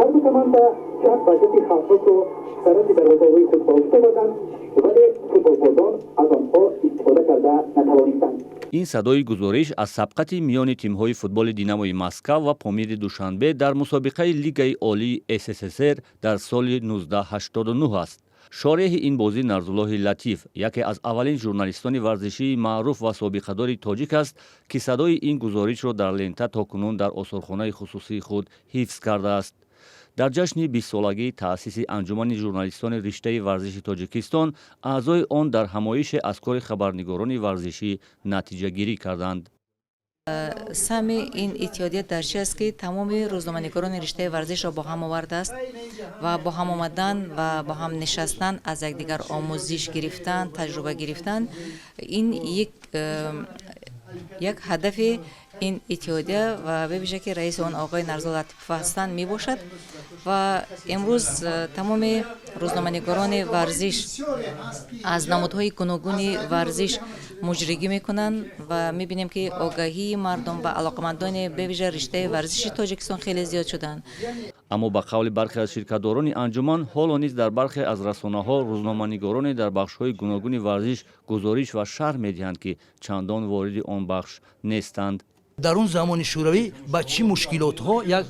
هر دو کمانده جهت باشتی خاص و طرف دروازه‌های خود با افتادند ولی فوتبالبازان از آنها استفاده کرده نتوانستند. این صدای گزارش از سبقت میان تیم‌های فوتبال دیناموی مسکو و پامیر دوشنبه در مسابقه لیگ عالی SSSR در سال 1989 است. شارح این بازی نرزالله لطیف یکی از اولین ژورنالیستان ورزشی معروف و سابقه‌دار تاجیک است که صدای این گزارش را در لنته تاکنون در آثارخانه خصوصی خود حفظ کرده است. در جشن 20 سالگی تأسیس انجمن ژورنالیستان رشته ورزشی تاجیکستان، اعضای آن در همایش از کار خبرنگاران ورزشی نتیجه گیری کردند. سهم این اتحادیه در چی است که تمام روزنامه‌نگاران رشته ورزش را با هم آورده است و با هم آمدن و با هم نشستن، از یکدیگر آموزش گرفتن، تجربه گرفتن. این یک هدف این اتحادیه و به ویژه که رئیس آن آقای نرزالله لطیف هستند می باشد و امروز تمام روزنامه‌نگاران ورزش از نمودهای گوناگون ورزش مجریگی میکنند و میبینیم که آگاهی مردم و علاقمندان به ویژه رشته ورزشی تاجیکستان خیلی زیاد شدند. اما به قول برخی از شرکت‌داران انجمن، حالا نیز در برخی از رسانه‌ها روزنامه‌نگاران در بخش‌های گوناگون ورزش گزارش و شرح می‌دهند که چندان وارد آن بخش نیستند. در اون زمان شوروی با چی مشکلات ها یک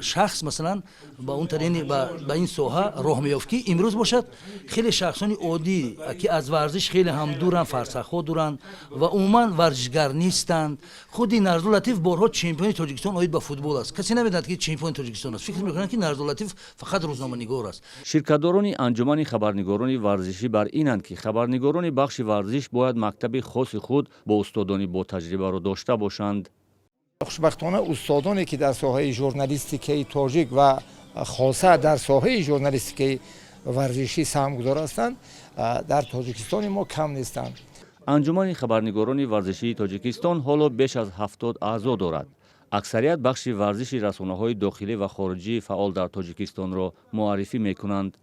شخص مثلا با اون طریق با این ساحه راه میافت که امروز باشد خیلی شخصانی عادی که از ورزش خیلی هم دورن، فرسخ ها دورن و عموما ورزشگر نیستند. خودی نرزالله لطیف بارها چمپیون تاجیکستان آید با فوتبال است. کسی نمیداند که چمپیون تاجیکستان است. فکر میکنند که نرزالله لطیف فقط روزنامه‌نگار است. شرکت‌داران انجمن خبرنگاران ورزشی بر اینند که خبرنگاران بخش ورزش باید مکتب خاص خود با استادانی با تجربه را داشته باشند. خوشبختانه استادانی که در ساحه ژورنالیستیک تاجیک و خاصه در ساحه ژورنالیستیک ورزشی سهمگذار هستند در تاجیکستان ما کم نیستند. انجمن خبرنگاران ورزشی تاجیکستان حالا بیش از 70 اعضا دارد. اکثریت بخش ورزشی رسانه‌های داخلی و خارجی فعال در تاجیکستان را معرفی می‌کنند.